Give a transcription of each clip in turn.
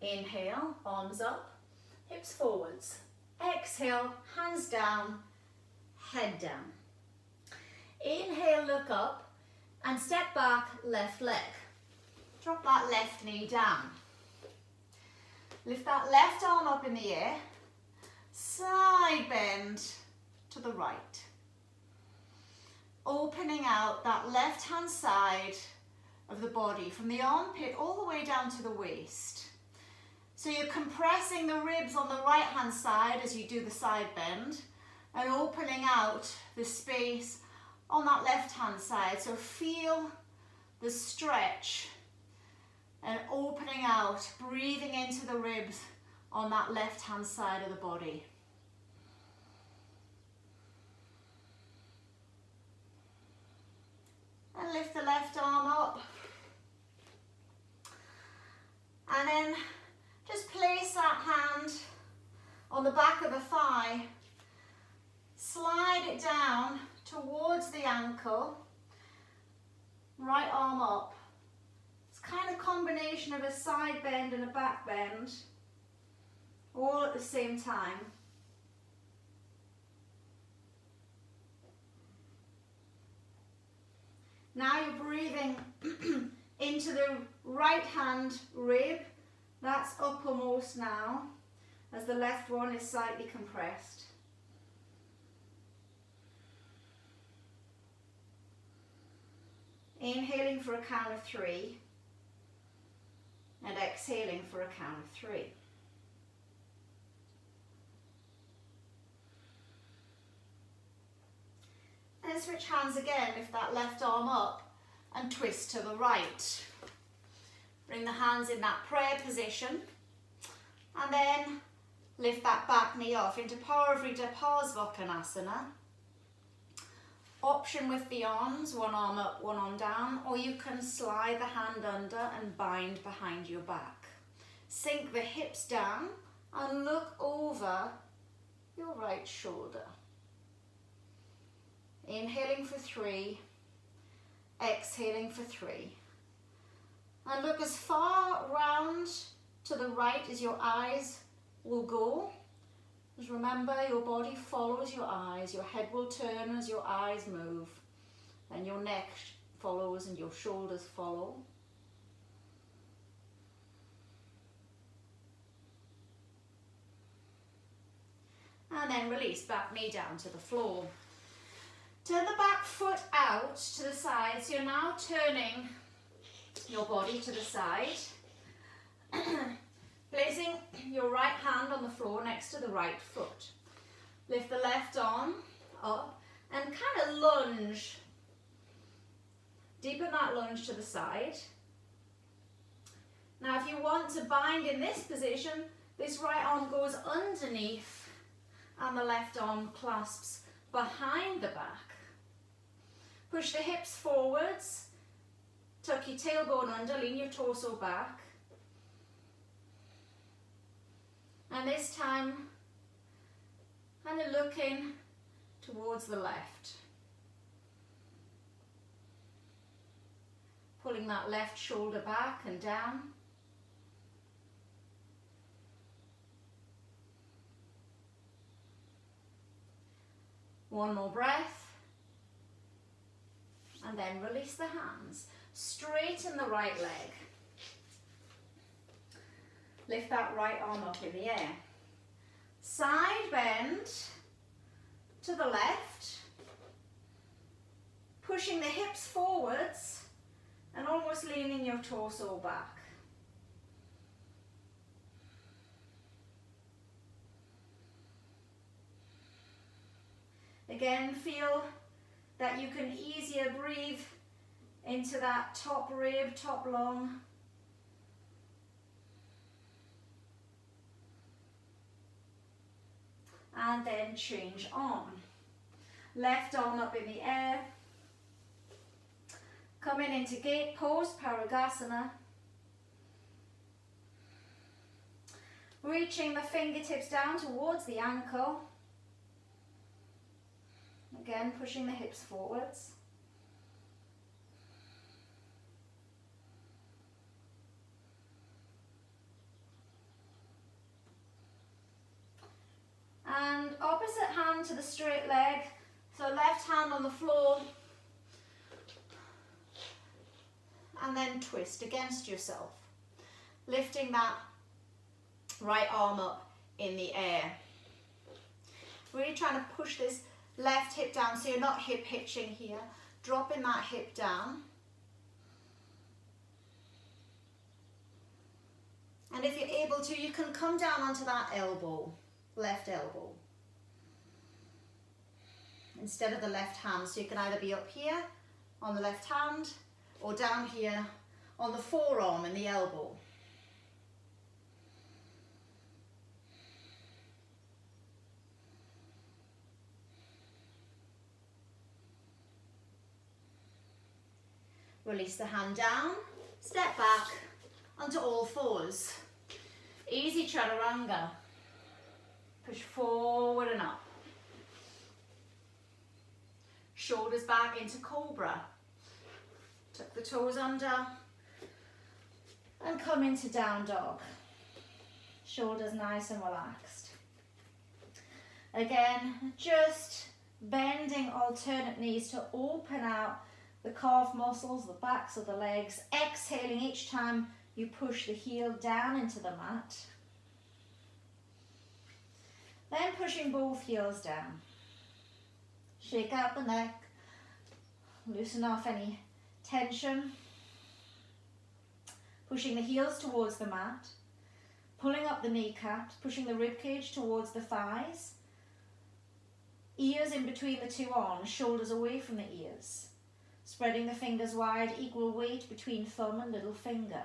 Inhale, arms up, hips forwards. Exhale, hands down, head down. Inhale, look up and step back, left leg. Drop that left knee down. Lift that left arm up in the air. Side bend to the right. Opening out that left hand side of the body from the armpit all the way down to the waist. So you're compressing the ribs on the right hand side as you do the side bend and opening out the space on that left hand side. So feel the stretch and opening out, breathing into the ribs on that left hand side of the body. And lift the left arm up. And then just place that hand on the back of the thigh. Slide it down towards the ankle. Right arm up. It's kind of a combination of a side bend and a back bend, all at the same time. Now you're breathing into the right hand rib. That's uppermost now, as the left one is slightly compressed. Inhaling for a count of 3 and exhaling for a count of 3. And switch hands again, lift that left arm up and twist to the right. Bring the hands in that prayer position and then lift that back knee off into Parivrtta Parsvakonasana. Option with the arms, one arm up, one arm down, or you can slide the hand under and bind behind your back. Sink the hips down and look over your right shoulder. Inhaling for 3, exhaling for 3. And look as far round to the right as your eyes will go. Just remember, your body follows your eyes. Your head will turn as your eyes move. And your neck follows and your shoulders follow. And then release, back knee down to the floor. Turn the back foot out to the side. So you're now turning your body to the side. Placing your right hand on the floor next to the right foot. Lift the left arm up and kind of lunge. Deepen that lunge to the side. Now if you want to bind in this position, this right arm goes underneath and the left arm clasps behind the back. Push the hips forwards. Tuck your tailbone under, lean your torso back. And this time, kind of looking towards the left. Pulling that left shoulder back and down. One more breath. And then release the hands. Straighten the right leg. Lift that right arm up in the air. Side bend to the left. Pushing the hips forwards and almost leaning your torso back. Again, feel that you can easier breathe into that top rib, top lung. And then change arm. Left arm up in the air. Coming into gate pose, Parigasana. Reaching the fingertips down towards the ankle. Again, pushing the hips forwards. hand to the straight leg. So left hand on the floor. And then twist against yourself. Lifting that right arm up in the air. Really trying to push this left hip down so you're not hip hitching here. Dropping that hip down. And if you're able to, you can come down onto that elbow, left elbow, instead of the left hand. So you can either be up here on the left hand or down here on the forearm and the elbow. Release the hand down, step back onto all fours. Easy chaturanga. Push forward and up. Shoulders back into cobra. Tuck the toes under and come into down dog. Shoulders nice and relaxed. Again, just bending alternate knees to open out the calf muscles, the backs of the legs. Exhaling each time you push the heel down into the mat. Then pushing both heels down. Shake out the neck. Loosen off any tension. Pushing the heels towards the mat. Pulling up the kneecaps, pushing the ribcage towards the thighs. Ears in between the two arms, shoulders away from the ears. Spreading the fingers wide, equal weight between thumb and little finger.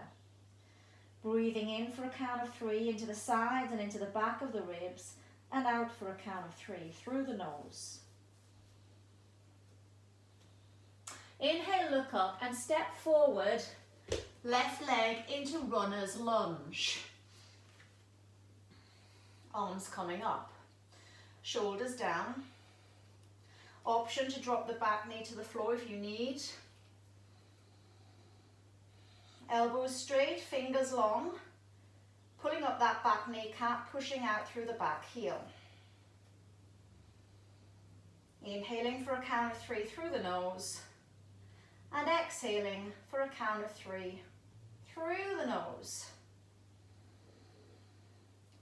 Breathing in for a count of 3 into the sides and into the back of the ribs, and out for a count of 3 through the nose. Inhale, look up and step forward, left leg into runner's lunge. Arms coming up, shoulders down. Option to drop the back knee to the floor if you need. Elbows straight, fingers long. Pulling up that back kneecap, pushing out through the back heel. Inhaling for a count of 3 through the nose. And exhaling for a count of 3 through the nose.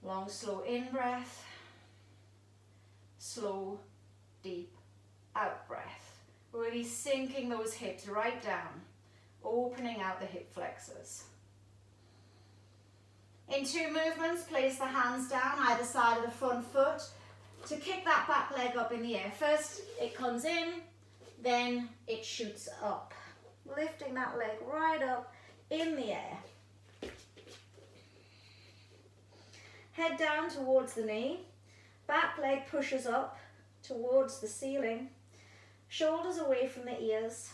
Long, slow in-breath. Slow, deep out breath. Really sinking those hips right down, opening out the hip flexors. In 2 movements, place the hands down either side of the front foot to kick that back leg up in the air. First it comes in, then it shoots up. Lifting that leg right up in the air. Head down towards the knee, back leg pushes up towards the ceiling. Shoulders away from the ears.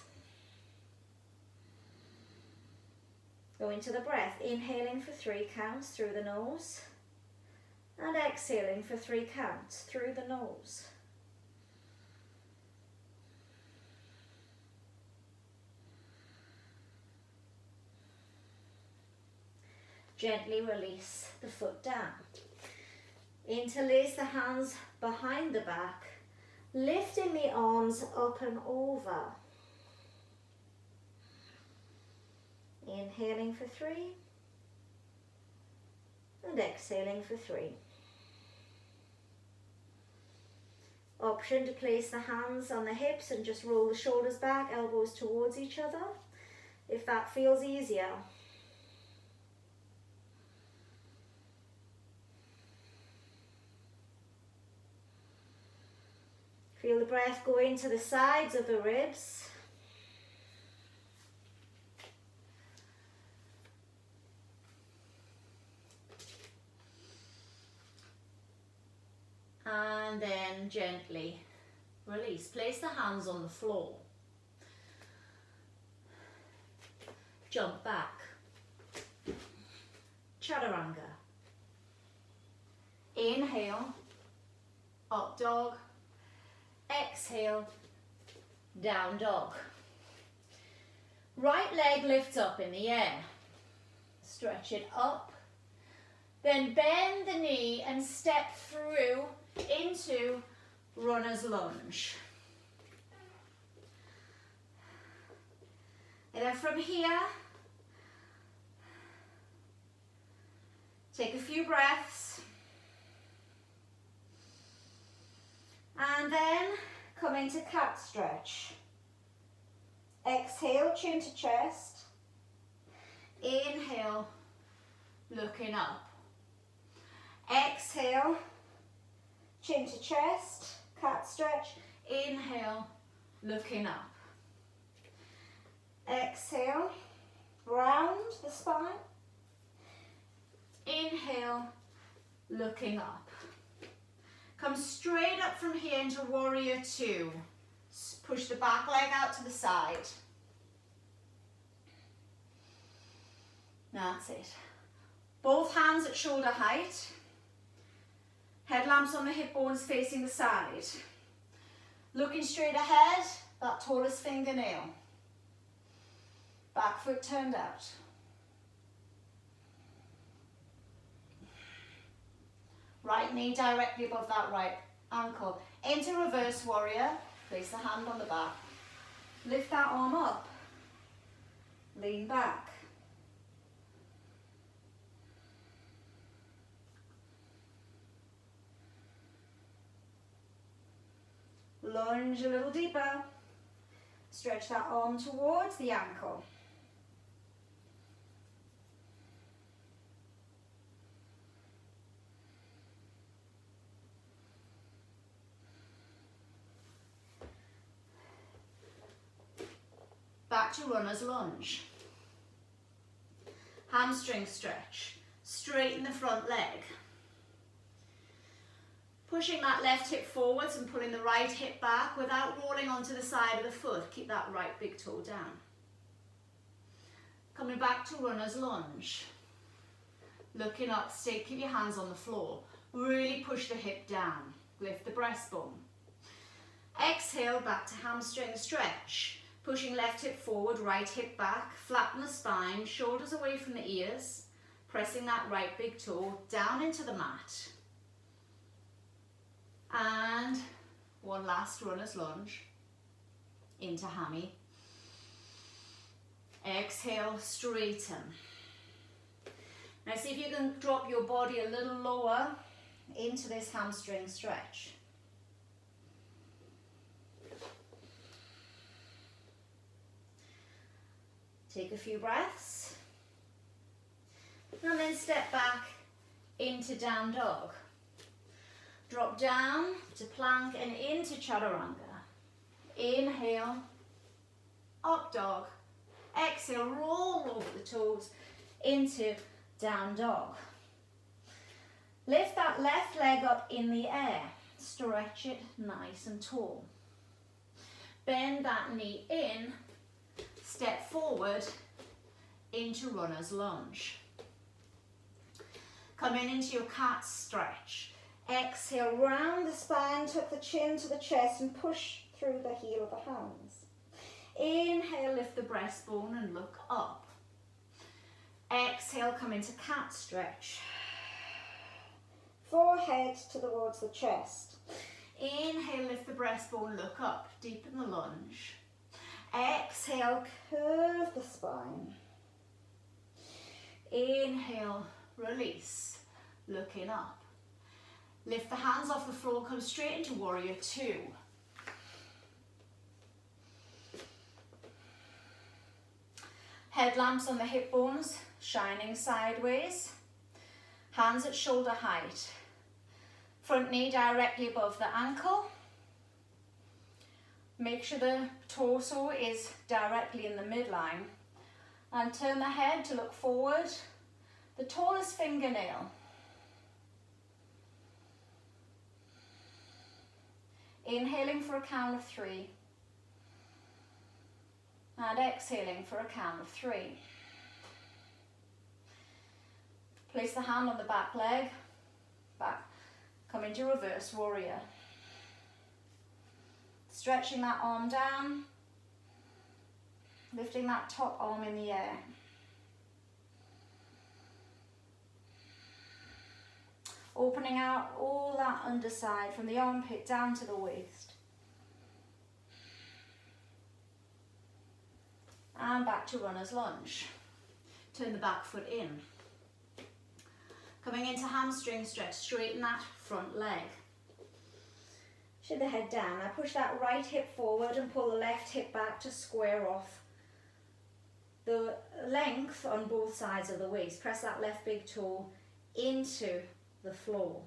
Go into the breath, inhaling for 3 counts through the nose and exhaling for 3 counts through the nose. Gently release the foot down. Interlace the hands behind the back. Lifting the arms up and over. Inhaling for 3 and exhaling for 3. Option to place the hands on the hips and just roll the shoulders back, elbows towards each other, if that feels easier. Feel the breath go into the sides of the ribs. And then gently release. Place the hands on the floor. Jump back. Chaturanga. Inhale, up dog. Exhale, down dog. Right leg lifts up in the air. Stretch it up. Then bend the knee and step through into runner's lunge. And then from here, take a few breaths. And then come into cat stretch. Exhale, chin to chest. Inhale, looking up. Exhale, chin to chest, cat stretch. Inhale, looking up. Exhale, round the spine. Inhale, looking up. Come straight up from here into warrior two. Push the back leg out to the side. That's it. Both hands at shoulder height. Headlamps on the hip bones facing the side. Looking straight ahead, that tallest fingernail. Back foot turned out. Right knee directly above that right ankle. Into reverse warrior. Place the hand on the back. Lift that arm up. Lean back. Lunge a little deeper. Stretch that arm towards the ankle. Back to runner's lunge. Hamstring stretch. Straighten the front leg. Pushing that left hip forwards and pulling the right hip back without rolling onto the side of the foot. Keep that right big toe down. Coming back to runner's lunge. Looking up, keep your hands on the floor. Really push the hip down. Lift the breastbone. Exhale, back to hamstring stretch. Pushing left hip forward, right hip back. Flatten the spine, shoulders away from the ears. Pressing that right big toe down into the mat. And one last runner's lunge into hammy. Exhale, straighten. Now see if you can drop your body a little lower into this hamstring stretch. Take a few breaths. And then step back into down dog. Drop down to plank and into chaturanga. Inhale, up dog. Exhale, roll over the toes into down dog. Lift that left leg up in the air. Stretch it nice and tall. Bend that knee in. Step forward into runner's lunge. Come into your cat stretch. Exhale, round the spine, tuck the chin to the chest and push through the heel of the hands. Inhale, lift the breastbone and look up. Exhale, come into cat stretch. Forehead towards the chest. Inhale, lift the breastbone, look up, deepen the lunge. Exhale, curve the spine. Inhale, release, looking up. Lift the hands off the floor, come straight into warrior two. Headlamps on the hip bones, shining sideways. Hands at shoulder height. Front knee directly above the ankle. Make sure the torso is directly in the midline. And turn the head to look forward. The tallest fingernail. Inhaling for a count of 3. And exhaling for a count of 3. Place the hand on the back leg. Back. Come into reverse warrior. Stretching that arm down. Lifting that top arm in the air. Opening out all that underside from the armpit down to the waist. And back to runner's lunge. Turn the back foot in. Coming into hamstring stretch, straighten that front leg. Shift the head down. Now push that right hip forward and pull the left hip back to square off the length on both sides of the waist. Press that left big toe into the floor.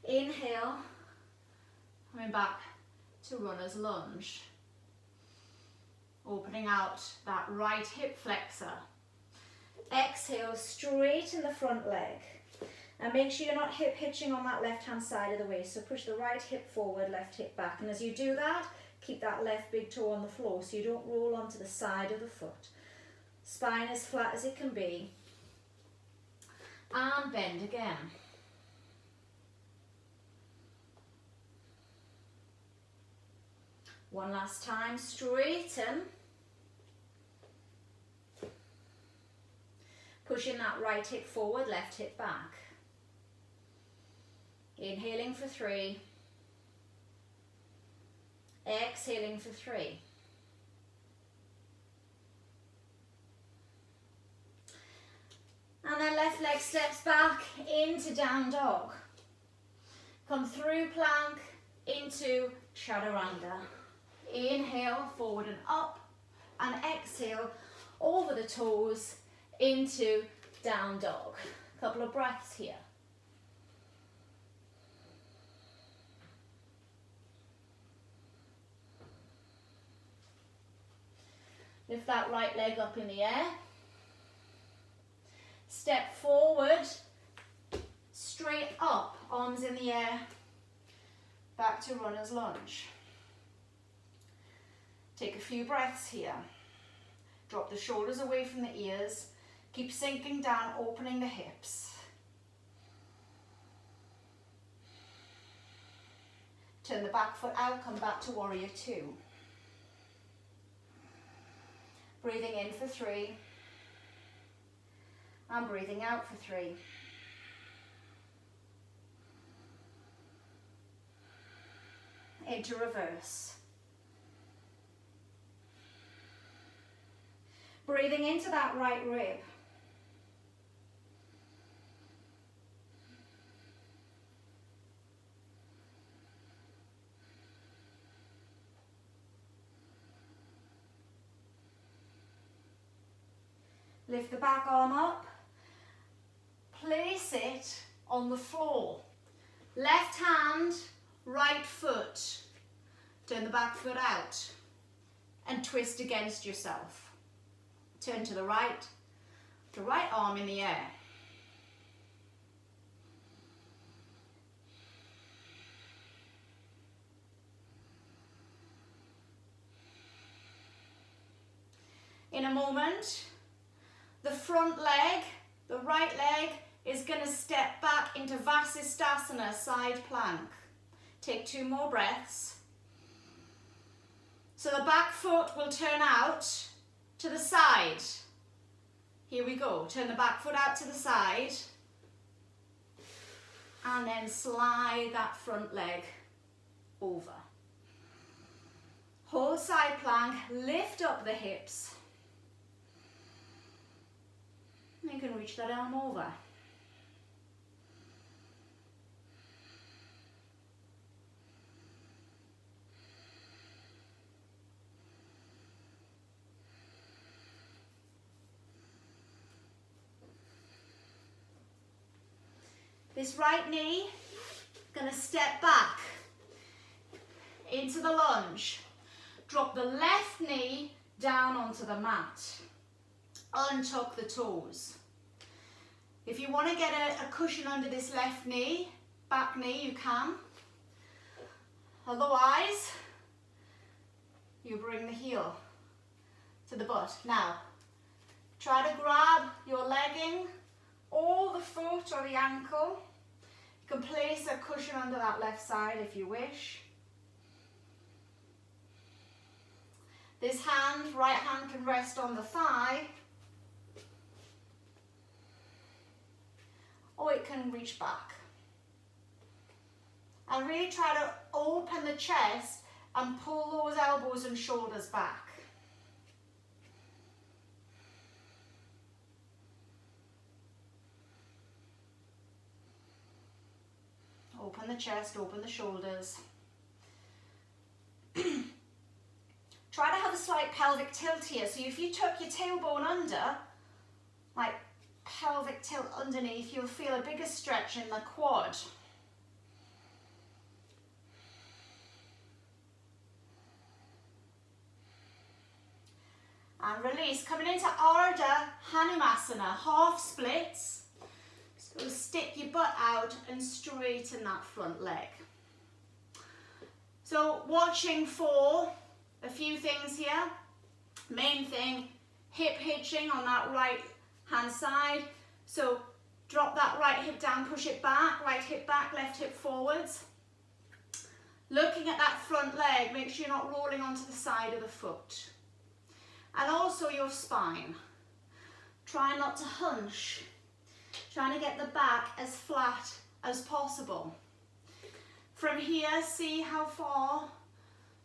Inhale, coming back to runner's lunge. Opening out that right hip flexor. Exhale, straighten the front leg. And make sure you're not hip hitching on that left hand side of the waist. So push the right hip forward, left hip back. And as you do that, keep that left big toe on the floor so you don't roll onto the side of the foot. Spine as flat as it can be. And bend again. One last time, straighten. Pushing that right hip forward, left hip back. Inhaling for 3. Exhaling for 3. And then left leg steps back into down dog. Come through plank into chaturanga. Inhale, forward and up, and exhale over the toes into down dog. Couple of breaths here. Lift that right leg up in the air. Step forward, straight up, arms in the air, back to runner's lunge. Take a few breaths here. Drop the shoulders away from the ears. Keep sinking down, opening the hips. Turn the back foot out, come back to warrior 2. Breathing in for 3. And breathing out for 3. Into reverse. Breathing into that right rib. Lift the back arm up. Place it on the floor. Left hand, right foot. Turn the back foot out and twist against yourself. Turn to the right arm in the air. In a moment, the front leg, the right leg, is going to step back into Vasisthasana, side plank. Take 2 more breaths. So the back foot will turn out to the side. Here we go. Turn the back foot out to the side. And then slide that front leg over. Hold side plank, lift up the hips. You can reach that arm over. This right knee, gonna step back into the lunge. Drop the left knee down onto the mat. Untuck the toes. If you want to get a cushion under this left knee, back knee, you can. Otherwise, you bring the heel to the butt. Now, try to grab your legging or the foot or the ankle. You can place a cushion under that left side if you wish. This hand, right hand, can rest on the thigh. Or it can reach back. And really try to open the chest and pull those elbows and shoulders back. Open the chest, open the shoulders. Try to have a slight pelvic tilt here. So if you tuck your tailbone under, like pelvic tilt underneath, you'll feel a bigger stretch in the quad. And release. Coming into Ardha, Hanuman, half splits. So stick your butt out and straighten that front leg. So watching for a few things here. Main thing, hip hitching on that right hand side. So drop that right hip down, push it back, right hip back, left hip forwards. Looking at that front leg, make sure you're not rolling onto the side of the foot. And also your spine. Try not to hunch. Trying to get the back as flat as possible. From here, see how far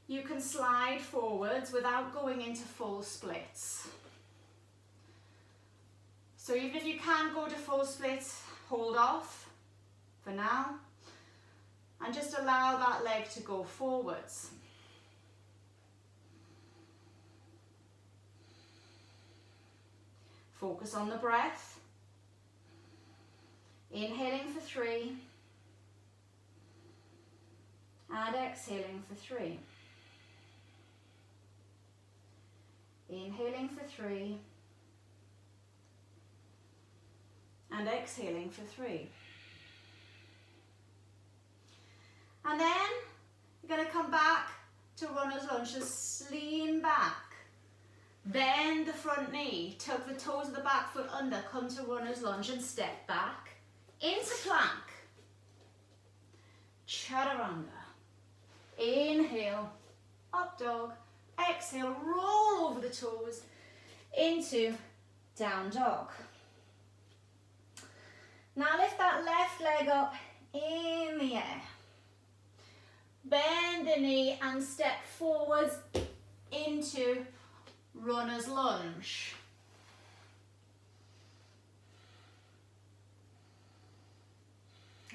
you can slide forwards without going into full splits. So even if you can't go to full splits, hold off for now and just allow that leg to go forwards. Focus on the breath. Inhaling for 3 and exhaling for 3. Inhaling for 3 and exhaling for 3. And then you're going to come back to runner's lunge. Just lean back. Bend the front knee. Tuck the toes of the back foot under. Come to runner's lunge and step back. Into plank. Chaturanga. Inhale. Up dog. Exhale. Roll over the toes. Into down dog. Now lift that left leg up in the air. Bend the knee and step forwards into runner's lunge.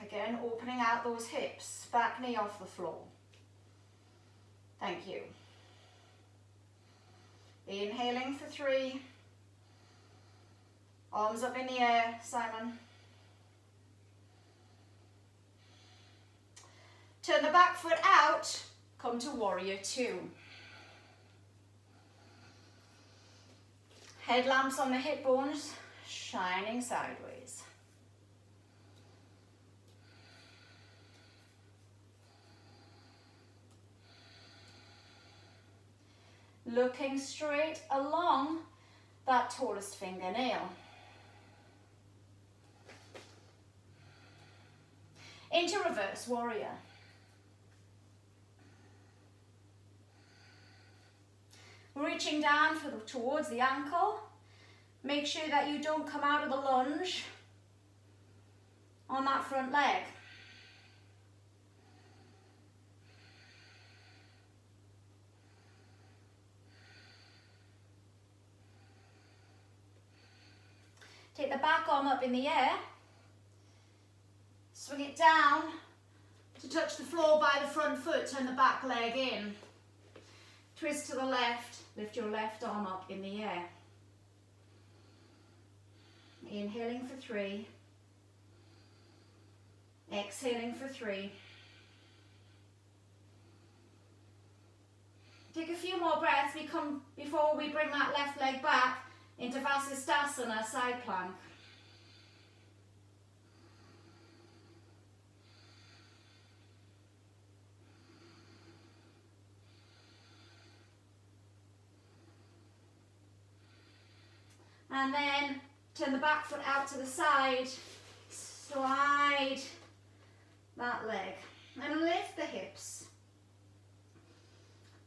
Again, opening out those hips, back knee off the floor. Thank you. Inhaling for 3. Arms up in the air, Simon. Turn the back foot out, come to warrior 2. Headlamps on the hip bones, shining sideways. Looking straight along that tallest fingernail. Into reverse warrior. Reaching down towards the ankle. Make sure that you don't come out of the lunge on that front leg. Take the back arm up in the air. Swing it down to touch the floor by the front foot. Turn the back leg in. Twist to the left. Lift your left arm up in the air. Inhaling for 3. Exhaling for 3. Take a few more breaths before we bring that left leg back into Vasisthasana, side plank. And then turn the back foot out to the side, slide that leg, and lift the hips.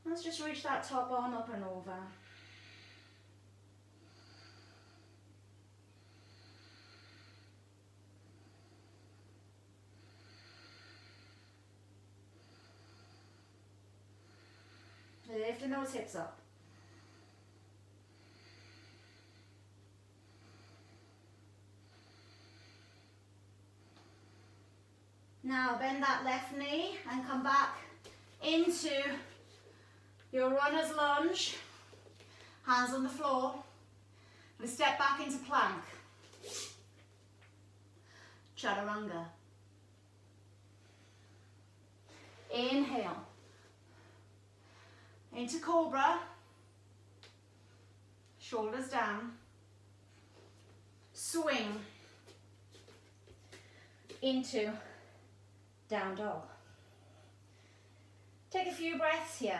Let's just reach that top arm up and over. Lifting those hips up. Now bend that left knee and come back into your runner's lunge. Hands on the floor. And step back into plank. Chaturanga. Inhale. Into cobra. Shoulders down. Swing. Into down dog. Take a few breaths here.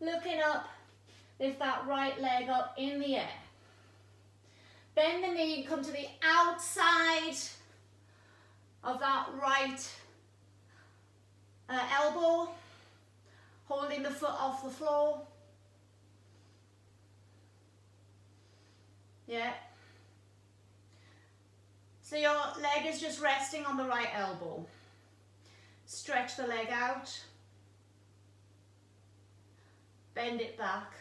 Looking up, lift that right leg up in the air. Bend the knee, come to the outside of that right elbow, holding the foot off the floor. Yeah. So your leg is just resting on the right elbow. Stretch the leg out. Bend it back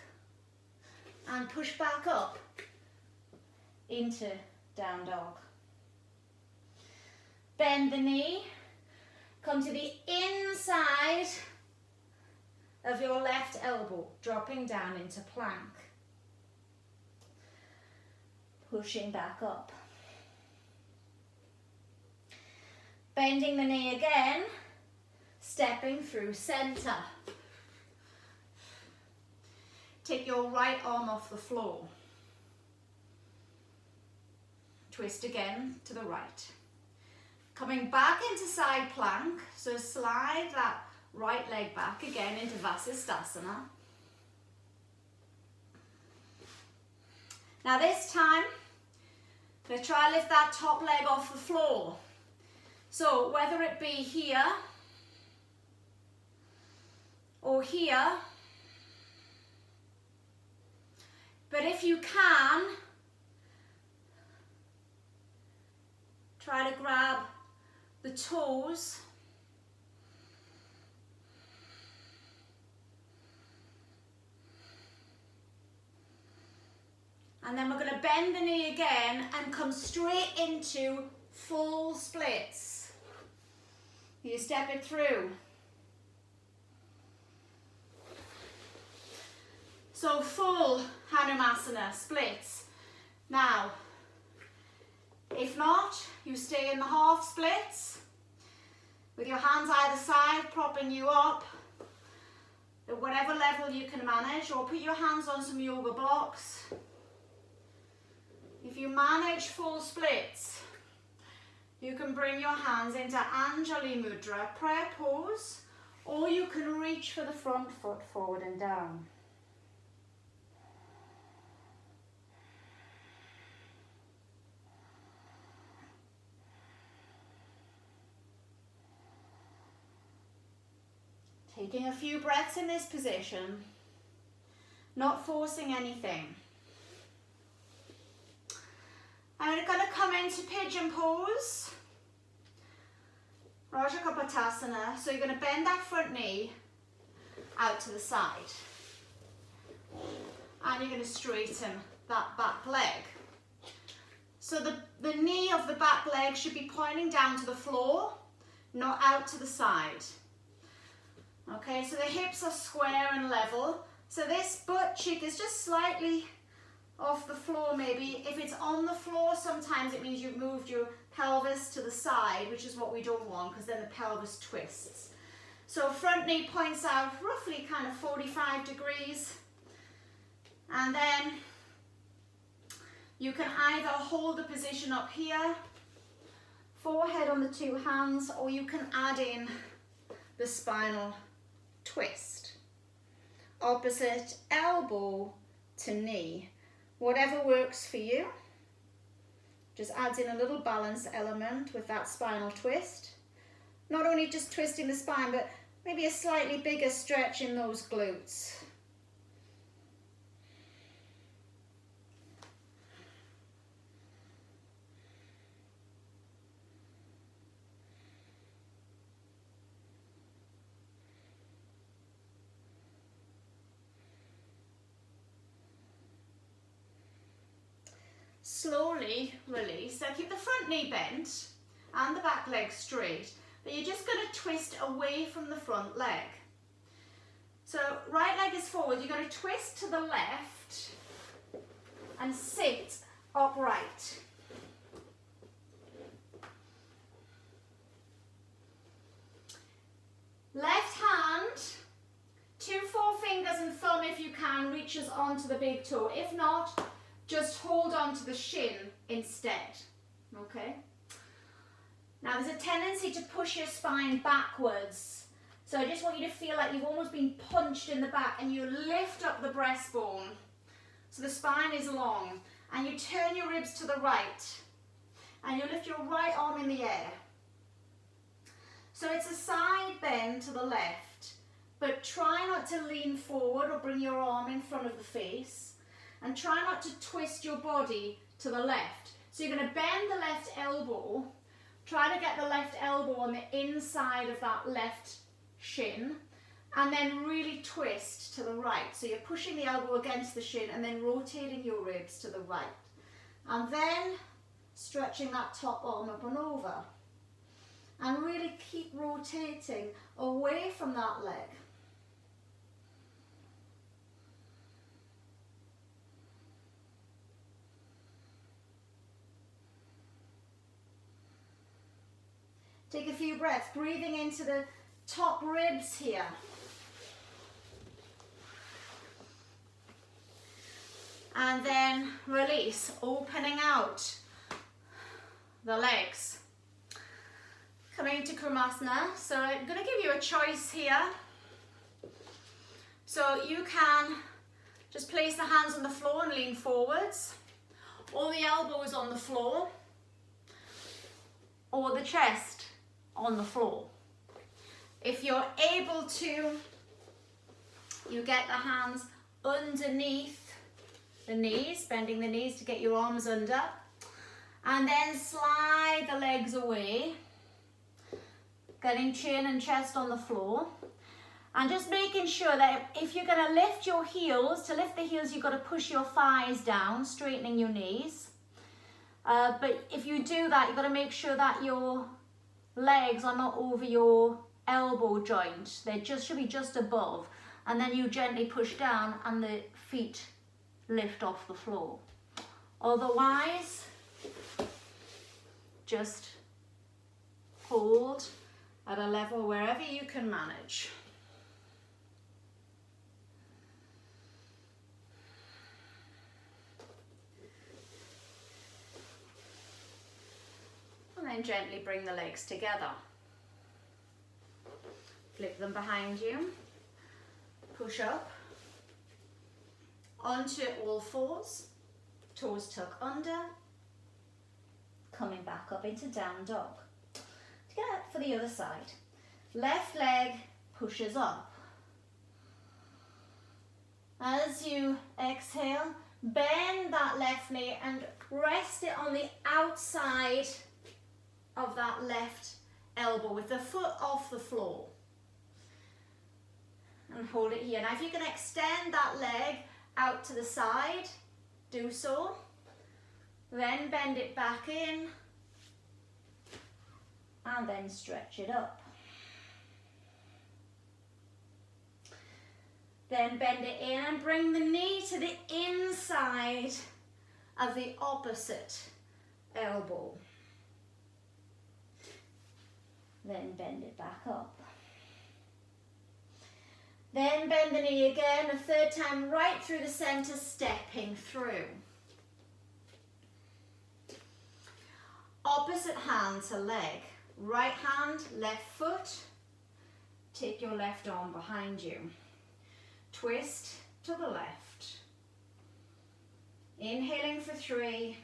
and push back up into down dog. Bend the knee, come to the inside of your left elbow, dropping down into plank. Pushing back up. Bending the knee again, stepping through center. Take your right arm off the floor. Twist again to the right. Coming back into side plank, so slide that right leg back again into Vasisthasana. Now this time, let's try to lift that top leg off the floor. So whether it be here or here, but if you can, try to grab the toes and then we're going to bend the knee again and come straight into full splits. You step it through. So full Hanuman splits. Now, if not, you stay in the half splits with your hands either side, propping you up at whatever level you can manage, or put your hands on some yoga blocks. If you manage full splits, you can bring your hands into Anjali Mudra, prayer pose, or you can reach for the front foot forward and down. Taking a few breaths in this position, not forcing anything. I'm going to come into Pigeon Pose, Rajakapotasana. So you're going to bend that front knee out to the side. And you're going to straighten that back leg. So the knee of the back leg should be pointing down to the floor, not out to the side. Okay, so the hips are square and level. So this butt cheek is just slightly off the floor maybe. If it's on the floor, sometimes it means you've moved your pelvis to the side, which is what we don't want because then the pelvis twists. So front knee points out roughly kind of 45 degrees. And then you can either hold the position up here, forehead on the two hands, or you can add in the spinal twist. Opposite elbow to knee. Whatever works for you. Just adds in a little balance element with that spinal twist. Not only just twisting the spine, but maybe a slightly bigger stretch in those glutes. slowly release. So keep the front knee bent and the back leg straight, but you're just going to twist away from the front leg. So right leg is forward, you're going to twist to the left and sit upright. Left hand, 2 forefingers and thumb if you can, reaches onto the big toe. If not, just hold on to the shin instead, okay? Now there's a tendency to push your spine backwards. So I just want you to feel like you've almost been punched in the back, and you lift up the breastbone so the spine is long, and you turn your ribs to the right, and you lift your right arm in the air. So it's a side bend to the left, but try not to lean forward or bring your arm in front of the face, and try not to twist your body to the left. So you're going to bend the left elbow, try to get the left elbow on the inside of that left shin, and then really twist to the right. So you're pushing the elbow against the shin and then rotating your ribs to the right. And then stretching that top arm up and over. And really keep rotating away from that leg. Take a few breaths, breathing into the top ribs here. And then release, opening out the legs. Coming to Sukhasana, so I'm going to give you a choice here. So you can just place the hands on the floor and lean forwards, or the elbows on the floor, or the chest on the floor. If you're able to, you get the hands underneath the knees, bending the knees to get your arms under, and then slide the legs away, getting chin and chest on the floor, and just making sure that if you're going to lift your heels, to lift the heels you've got to push your thighs down, straightening your knees. But if you do that, you've got to make sure that your legs are not over your elbow joint. They should be just above, and then you gently push down and the feet lift off the floor. Otherwise, just hold at a level wherever you can manage. And then gently bring the legs together. Flip them behind you. Push up onto all fours. Toes tuck under. Coming back up into down dog. Together for the other side. Left leg pushes up. As you exhale, bend that left knee and rest it on the outside of that left elbow with the foot off the floor. And hold it here. Now if you can extend that leg out to the side, do so. Then bend it back in and then stretch it up. Then bend it in and bring the knee to the inside of the opposite elbow. Then bend it back up. Then bend the knee again, a third time right through the center, stepping through. Opposite hand to leg. Right hand, left foot. Take your left arm behind you. Twist to the left. Inhaling for 3.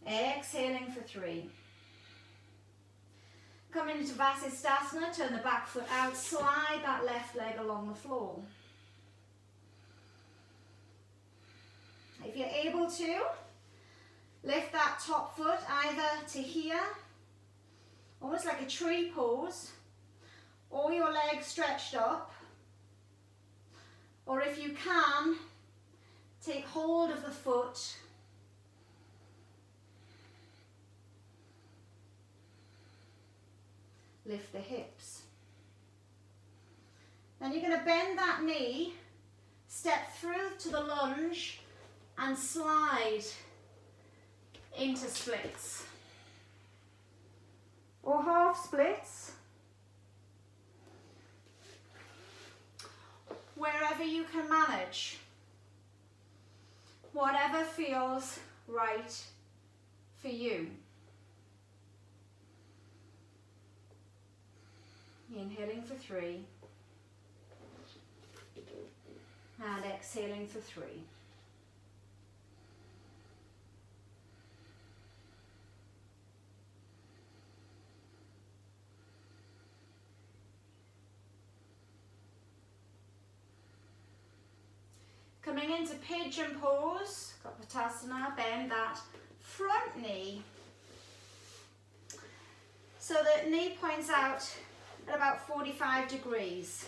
Exhaling for 3. Come into Vasisthasana, turn the back foot out, slide that left leg along the floor. If you're able to, lift that top foot either to here, almost like a tree pose, or your legs stretched up, or if you can, Take hold of the foot. Lift the hips. Then you're going to bend that knee, step through to the lunge and slide into splits or half splits, wherever you can manage, whatever feels right for you. Inhaling for 3 and exhaling for 3. Coming into Pigeon Pose, got Halasana, bend that front knee so that knee points out at about 45 degrees.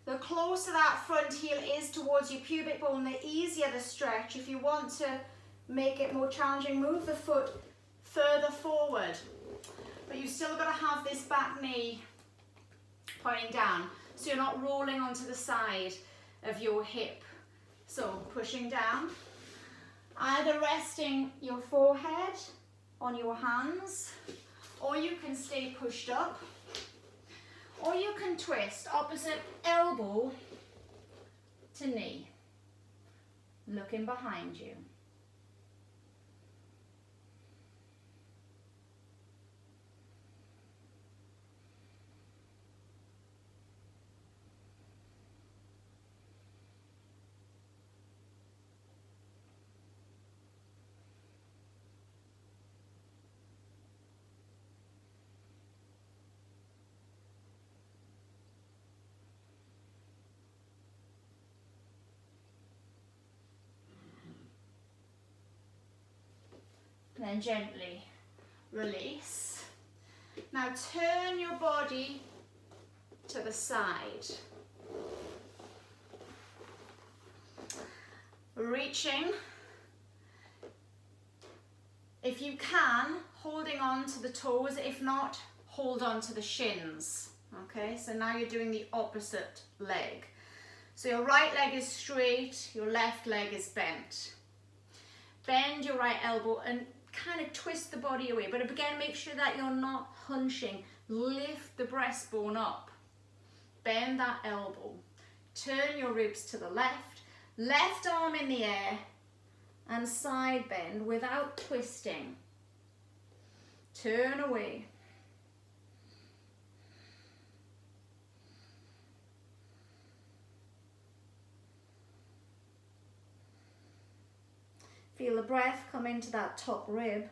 The closer that front heel is towards your pubic bone, the easier the stretch. If you want to make it more challenging, move the foot further forward. But you've still got to have this back knee pointing down, so you're not rolling onto the side of your hip. So pushing down, either resting your forehead on your hands, or you can stay pushed up, or you can twist opposite elbow to knee, looking behind you. Then gently release. Now turn your body to the side. Reaching, if you can, holding on to the toes. If not, hold on to the shins. Okay, so now you're doing the opposite leg. So your right leg is straight, your left leg is bent. Bend your right elbow and kind of twist the body away, but again, make sure that you're not hunching. Lift the breastbone up. Bend that elbow. Turn your ribs to the left. Left arm in the air and side bend without twisting. Turn away. Feel the breath come into that top rib.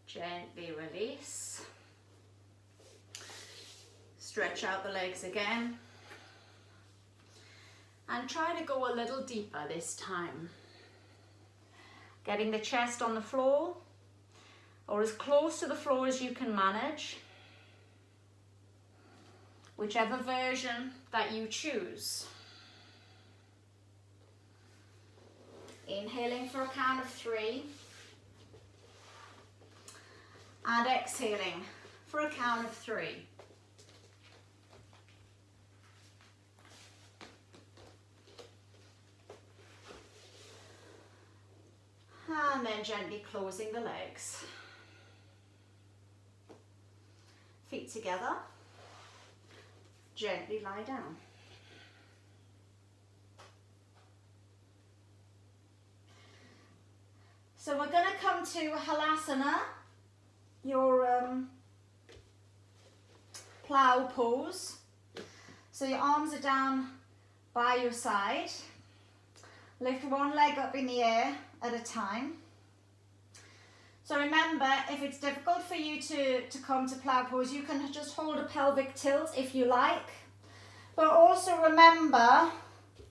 Gently release. Stretch out the legs again. And try to go a little deeper this time. Getting the chest on the floor or as close to the floor as you can manage. Whichever version that you choose. Inhaling for a count of 3. And exhaling for a count of 3. And then gently closing the legs. Feet together. Gently lie down. So we're going to come to Halasana, your plow pose. So your arms are down by your side. Lift one leg up in the air at a time. So remember, if it's difficult for you to come to plough pose, you can just hold a pelvic tilt if you like. But also remember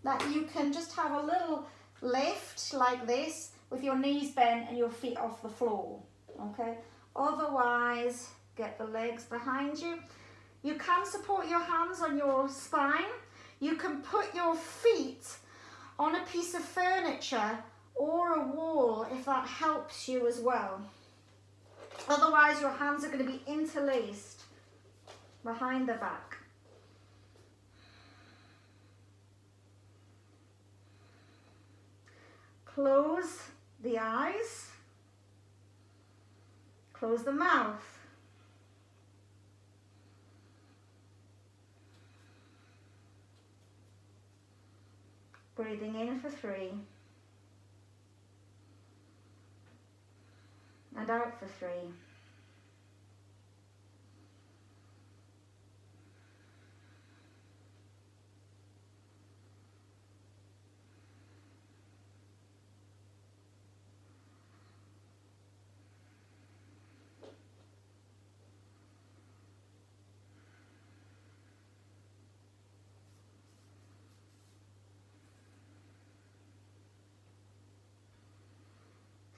that you can just have a little lift like this with your knees bent and your feet off the floor, okay? Otherwise, get the legs behind you. You can support your hands on your spine. You can put your feet on a piece of furniture or a wall if that helps you as well. Otherwise, your hands are going to be interlaced behind the back. Close the eyes. Close the mouth. Breathing in for 3. And out for 3.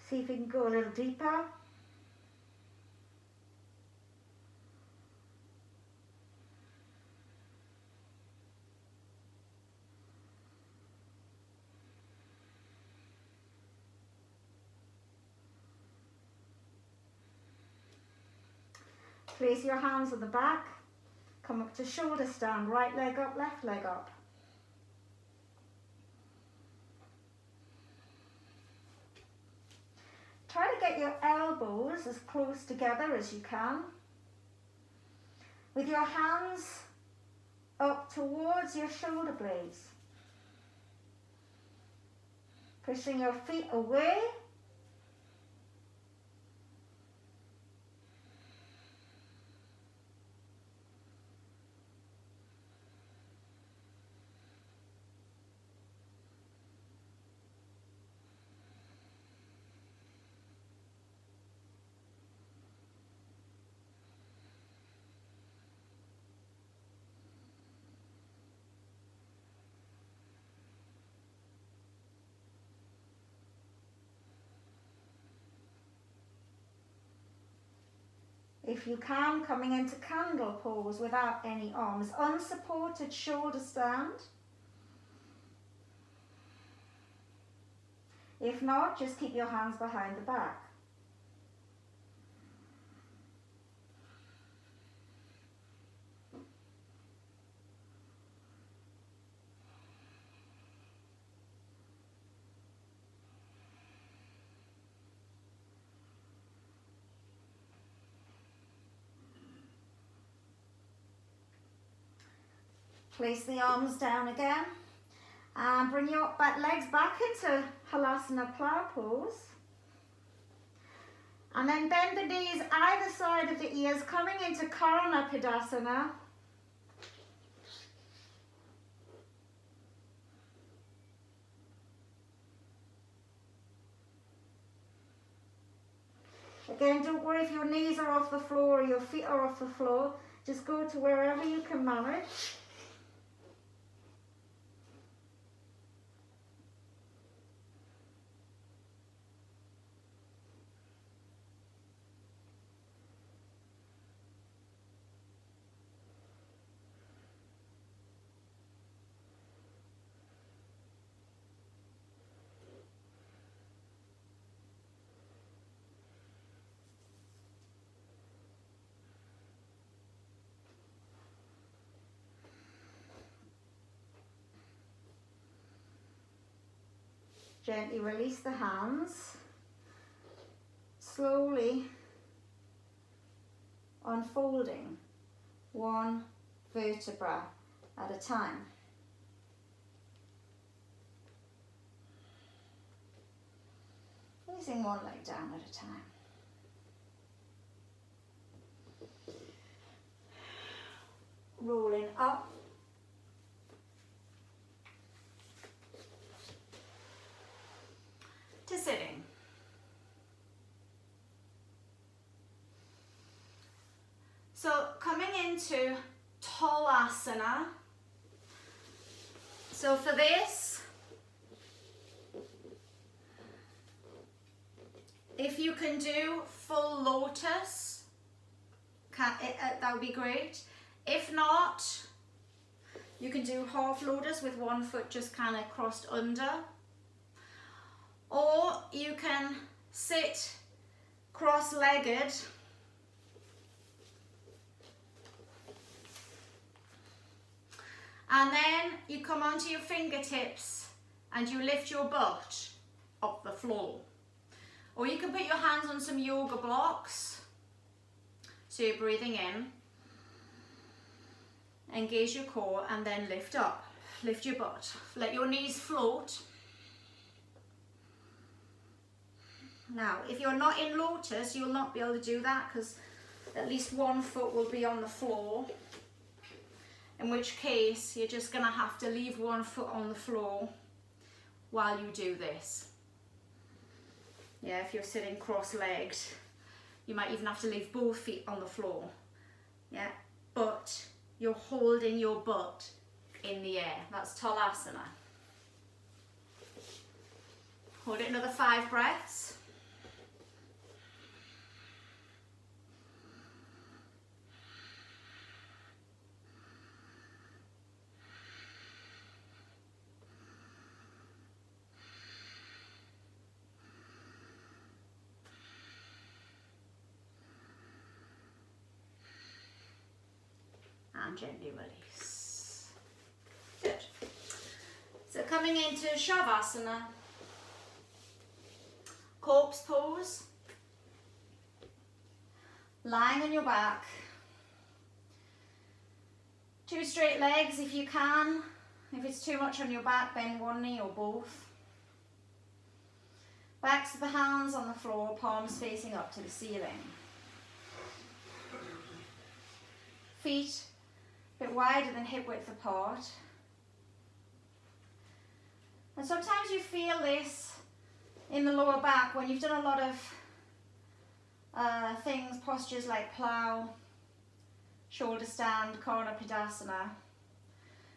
See if we can go a little deeper. Place your hands on the back. Come up to shoulder stand. Right leg up, left leg up. Try to get your elbows as close together as you can. With your hands up towards your shoulder blades. Pushing your feet away. If you can, coming into candle pose without any arms, unsupported shoulder stand. If not, just keep your hands behind the back. Place the arms down again and bring your legs back into Halasana plough pose. And then bend the knees either side of the ears, coming into Karana Pidasana. Again, don't worry if your knees are off the floor or your feet are off the floor. Just go to wherever you can manage. Gently release the hands, slowly unfolding one vertebra at a time. Using one leg down at a time. Rolling up. To sitting. So coming into Halasana. So for this, if you can do full lotus, that would be great. If not, you can do half lotus with one foot just kind of crossed under. Or you can sit cross-legged and then you come onto your fingertips and you lift your butt up the floor. Or you can put your hands on some yoga blocks. So you're breathing in, engage your core, and then lift up. Lift your butt. Let your knees float. Now, if you're not in lotus, you'll not be able to do that because at least one foot will be on the floor. In which case, you're just going to have to leave one foot on the floor while you do this. Yeah, if you're sitting cross-legged, you might even have to leave both feet on the floor. Yeah, but you're holding your butt in the air. That's Halasana. Hold it another 5 breaths. And gently release. Good. So coming into Shavasana, corpse pose, lying on your back, 2 straight legs if you can. If it's too much on your back, bend one knee or both. Backs of the hands on the floor, palms facing up to the ceiling. Feet a bit wider than hip width apart. And sometimes you feel this in the lower back when you've done a lot of things, postures like plow, shoulder stand, Pidasana,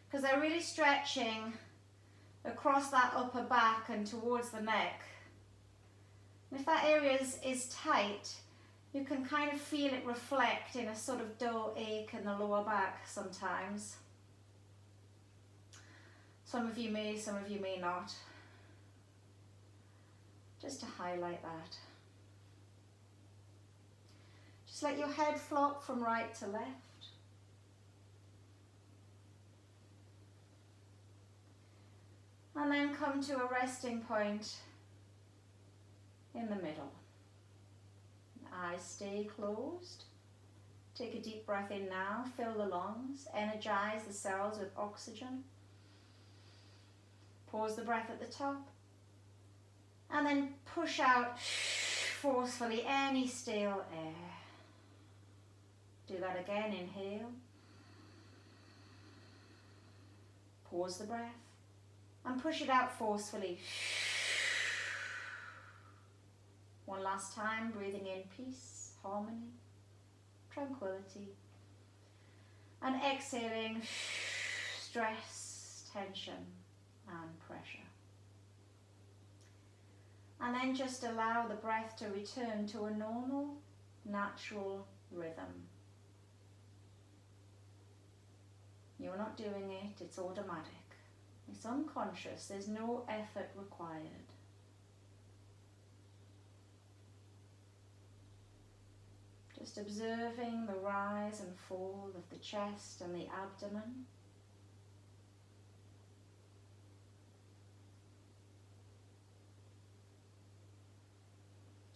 because they're really stretching across that upper back and towards the neck. And if that area is tight, you can kind of feel it reflect in a sort of dull ache in the lower back sometimes. Some of you may not. Just to highlight that. Just let your head flop from right to left. And then come to a resting point in the middle. Eyes stay closed. Take a deep breath in now, fill the lungs, energize the cells with oxygen. Pause the breath at the top. And then push out forcefully any stale air. Do that again, inhale. Pause the breath. And push it out forcefully. One last time, breathing in peace, harmony, tranquility. And exhaling stress, tension, and pressure. And then just allow the breath to return to a normal, natural rhythm. You're not doing it, it's automatic. It's unconscious, there's no effort required. Just observing the rise and fall of the chest and the abdomen.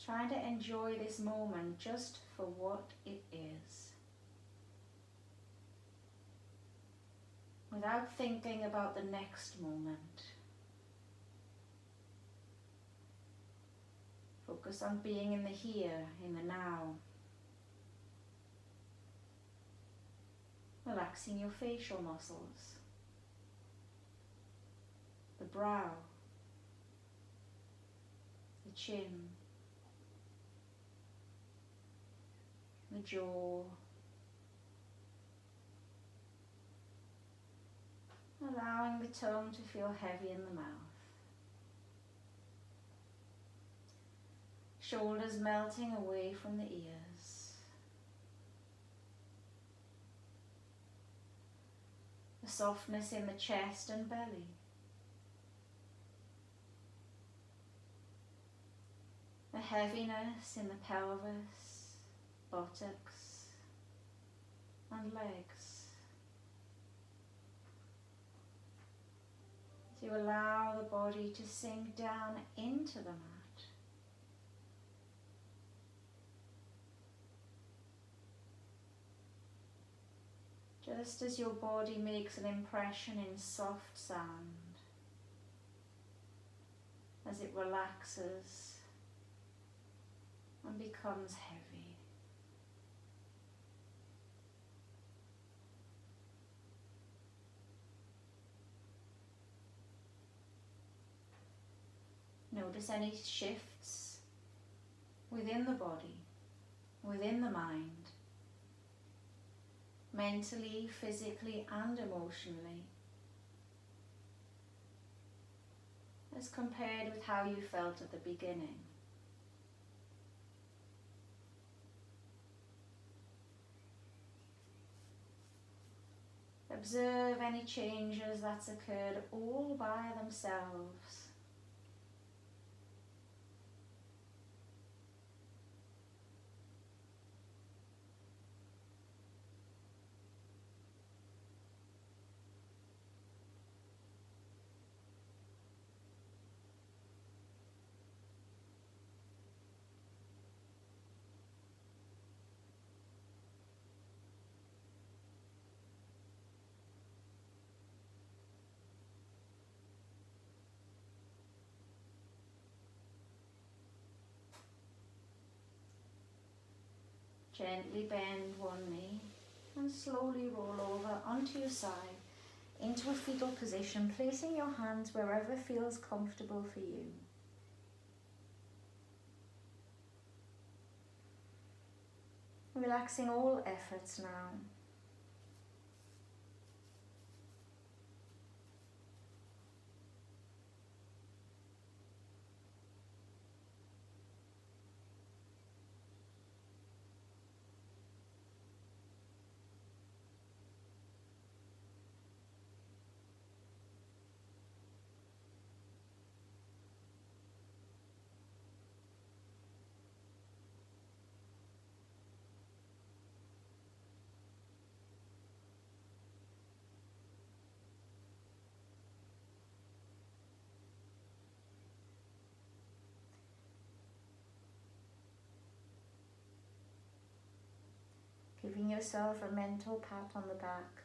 Trying to enjoy this moment just for what it is. Without thinking about the next moment. Focus on being in the here, in the now. Relaxing your facial muscles, the brow, the chin, the jaw, allowing the tongue to feel heavy in the mouth. Shoulders melting away from the ears. A softness in the chest and belly. A heaviness in the pelvis, buttocks and legs. To allow the body to sink down into the mat. Just as your body makes an impression in soft sand, as it relaxes and becomes heavy. Notice any shifts within the body, within the mind, mentally, physically and emotionally, as compared with how you felt at the beginning. Observe any changes that's occurred all by themselves. Gently bend one knee and slowly roll over onto your side into a fetal position, placing your hands wherever feels comfortable for you. Relaxing all efforts now. Giving yourself a mental pat on the back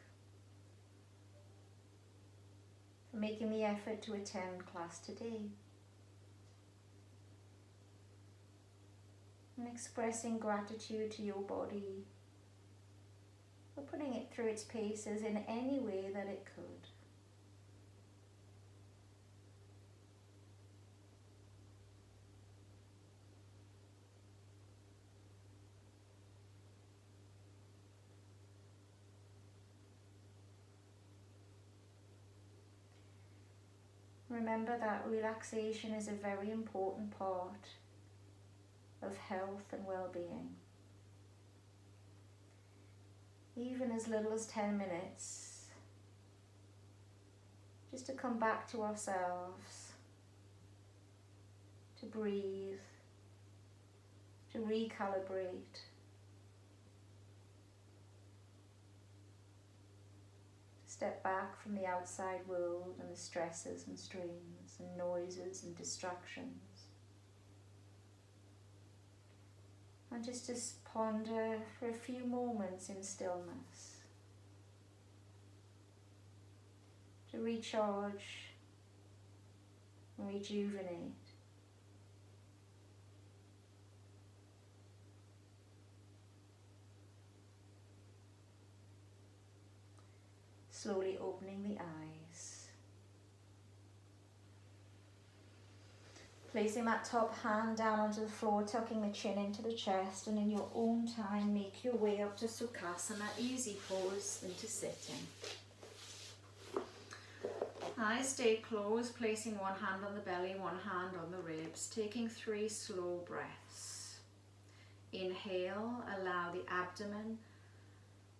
for making the effort to attend class today. And expressing gratitude to your body for putting it through its paces in any way that it could. Remember that relaxation is a very important part of health and well-being. Even as little as 10 minutes, just to come back to ourselves, to breathe, to recalibrate, step back from the outside world and the stresses and strains and noises and distractions. And just to ponder for a few moments in stillness. To recharge and rejuvenate. Slowly opening the eyes. Placing that top hand down onto the floor, tucking the chin into the chest, and in your own time make your way up to Sukhasana, easy pose into sitting. Eyes stay closed, placing one hand on the belly, one hand on the ribs, taking 3 slow breaths. Inhale, allow the abdomen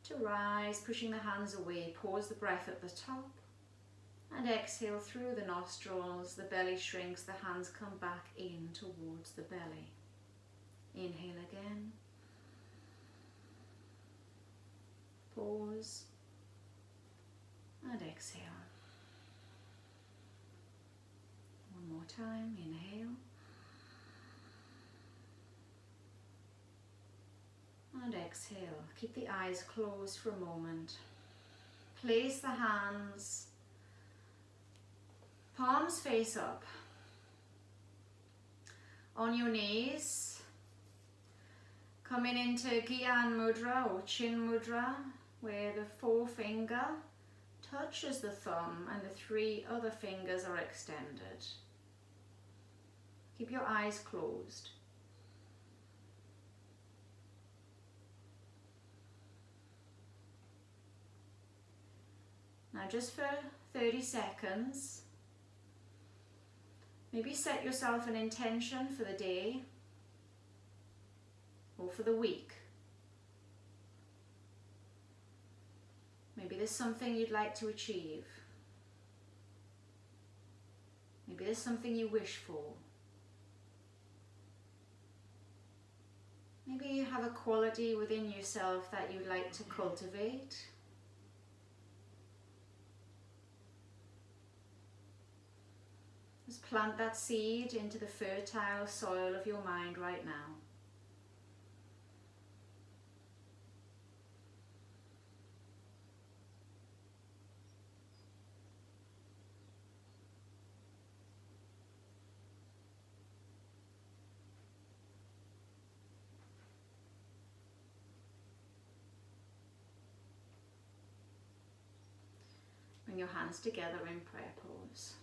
to rise, pushing the hands away. Pause the breath at the top. And exhale through the nostrils, the belly shrinks, the hands come back in towards the belly. Inhale again. Pause. And exhale. One more time, inhale. And exhale. Keep the eyes closed for a moment. Place the hands, palms face up, on your knees, coming into Gyan Mudra or Chin Mudra, where the forefinger touches the thumb and the 3 other fingers are extended. Keep your eyes closed. Now just for 30 seconds, maybe set yourself an intention for the day or for the week. Maybe there's something you'd like to achieve. Maybe there's something you wish for. Maybe you have a quality within yourself that you'd like to cultivate. Just plant that seed into the fertile soil of your mind right now. Bring your hands together in prayer pose.